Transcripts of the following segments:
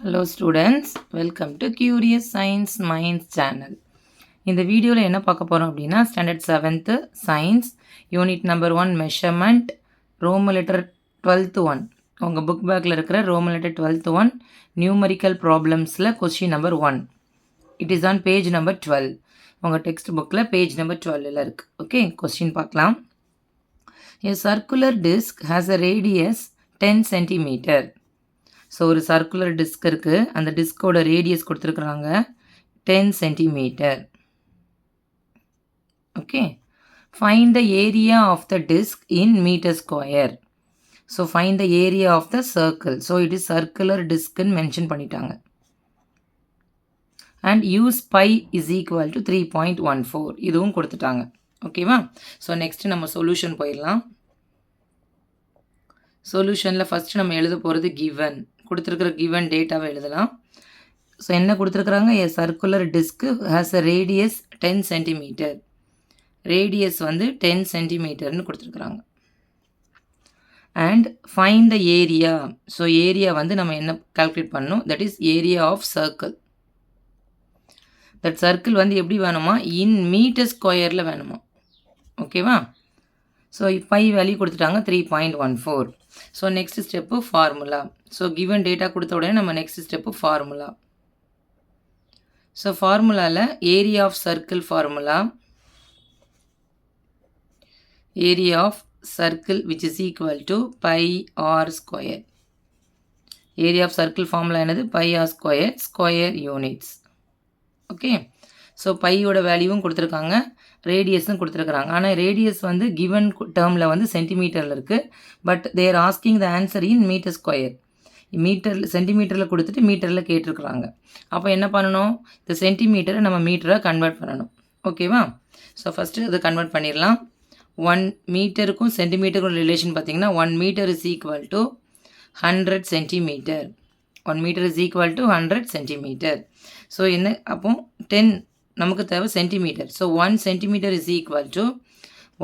Hello students, welcome to Curious Science Minds channel. இந்த வீடியோவில் என்ன பார்க்க போகிறோம் அப்படின்னா standard 7th science unit number 1 measurement roman letter 12th 1 உங்கள் புக் பேக்கில் இருக்கிற ரோமன் லெட்டர் 12th 1 நியூமரிக்கல் ப்ராப்ளம்ஸில் question number 1. It is on page number 12. உங்கள் டெக்ஸ்ட் புக்கில் பேஜ் நம்பர் 12 இருக்குது. ஓகே, கொஸ்டின் பார்க்கலாம். A circular disc has a radius 10 centimeter. So ஒரு circular disc இருக்குது, அந்த டிஸ்கோட ரேடியஸ் கொடுத்துருக்குறாங்க 10 centimetre. Okay, find the area of the disk in metre square. So find the area of the circle. So it is circular டிஸ்க்குன்னு mention பண்ணிட்டாங்க. And use pi is equal to 3.14 இதுவும் கொடுத்துட்டாங்க. ஓகேவா? So next நம்ம solution போயிடலாம். சொல்யூஷனில் first நம்ம எழுத போகிறது கிவன், கொடுத்துருக்குற கிவன் டேட்டாவை எழுதலாம். ஸோ என்ன கொடுத்துருக்குறாங்க? A circular disc has a radius 10 centimetre. Radius வந்து 10 சென்டிமீட்டர்னு கொடுத்துருக்குறாங்க. And find the area. So area வந்து நம்ம என்ன கால்குலேட் பண்ணணும்? That is area of circle. That circle வந்து எப்படி வேணுமா? இன் மீட்டர் ஸ்கொயரில் வேணுமா? ஓகேவா? ஸோ பை வேல்யூ கொடுத்துட்டாங்க 3.14. So next step formula. So given data கொடுத்த உடனே நம்ம நெக்ஸ்ட் ஸ்டெப்பு ஃபார்முலா. ஸோ ஃபார்முலாவில் area of circle formula, area of circle which is equal to pi r square. Area of circle formula என்னது? Pi r square, square units. Okay, so பையோட வேல்யூவும் கொடுத்துருக்காங்க, ரேடியஸும் கொடுத்துருக்குறாங்க. ஆனால் ரேடியஸ் வந்து கிவன் டேர்மில் வந்து சென்டிமீட்டரில் இருக்குது. But they're asking the answer in metre square. மீட்டரில் சென்டிமீட்டரில் கொடுத்துட்டு மீட்டரில் கேட்டிருக்குறாங்க. அப்போ என்ன பண்ணணும்? இந்த சென்டிமீட்டரை நம்ம மீட்டராக கன்வெர்ட் பண்ணணும். ஓகேவா? ஸோ ஃபஸ்ட்டு அதை கன்வெர்ட் பண்ணிடலாம். 1 மீட்டருக்கும் சென்டிமீட்டருக்கும் ரிலேஷன் பார்த்தீங்கன்னா 1 metre is equal to 100 centimetre. 1 metre is equal to 100 centimetre. So என்ன அப்போ 10 நமக்கு தேவை centimetre. So 1 centimetre is equal to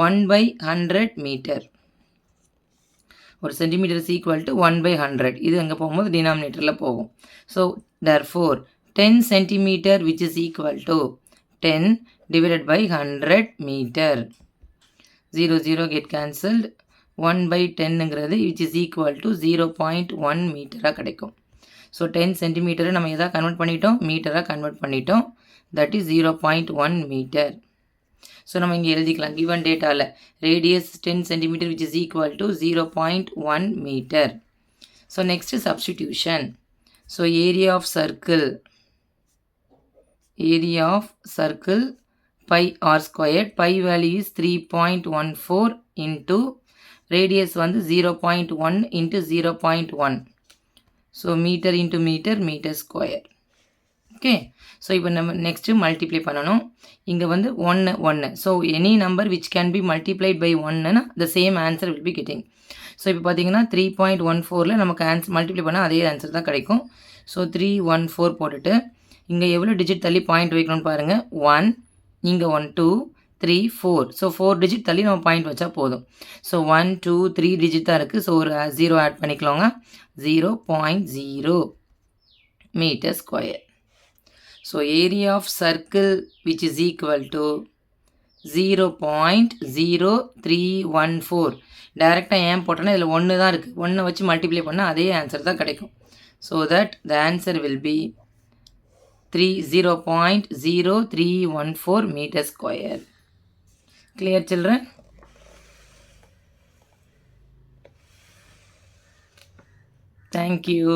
1/100 metre. ஒரு சென்டிமீட்டர் இஸ் ஈக்குவல் டு 1/100. இது அங்கே போகும்போது டினாமினேட்டரில் போகும். So therefore 10 centimetre which is equal to 10 divided by 100 metre. 0 0 get cancelled. 1/10ங்கிறது விச் இஸ் ஈக்குவல் டு 0.1 மீட்டராக கிடைக்கும். ஸோ 10 சென்டிமீட்டரை நம்ம எதாவது கன்வெர்ட் பண்ணிட்டோம், மீட்டராக கன்வெர்ட் பண்ணிட்டோம். That is 0.1 metre. ஸோ நம்ம இங்கே எழுதிக்கலாம் கிவன் டேட்டாவில் radius 10 centimetre which is equal to 0.1 metre. So next substitution. So area of circle, area of circle pi r square. Pi value is 3.14 into radius வந்து 0.1 into 0.1. So metre into metre, metre square. Okay, so இப்போ நம்ம next multiply பண்ணணும். இங்கே வந்து 1 1. So any number which can be multiplied by 1னா the same answer will be getting. So இப்போ பார்த்தீங்கன்னா 3.14ல் நமக்கு ஆன்சர் மல்டிப்ளை பண்ணால் அதே ஆன்சர் தான் கிடைக்கும். ஸோ 314 போட்டுட்டு இங்கே எவ்வளோ டிஜிட் தள்ளி பாயிண்ட் வைக்கணும்னு பாருங்கள். 1, இங்கே 1 2 3 4. ஸோ 4 டிஜிட் தள்ளி நம்ம பாயிண்ட் வச்சா போதும். ஸோ 1 2 3 டிஜிட் தான் இருக்குது. ஸோ ஒரு 0 ஆட் பண்ணிக்கலாங்க. 0.0 metre square. So area of circle which is equal to 0.0314. டைரெக்டாக ஏன் போட்டோன்னா இதில் 1 தான் இருக்குது. 1 வச்சு மல்டிப்ளை பண்ணால் அதே ஆன்சர் தான் கிடைக்கும். So that the answer will B 0.0314 meter square. Clear children? Thank you.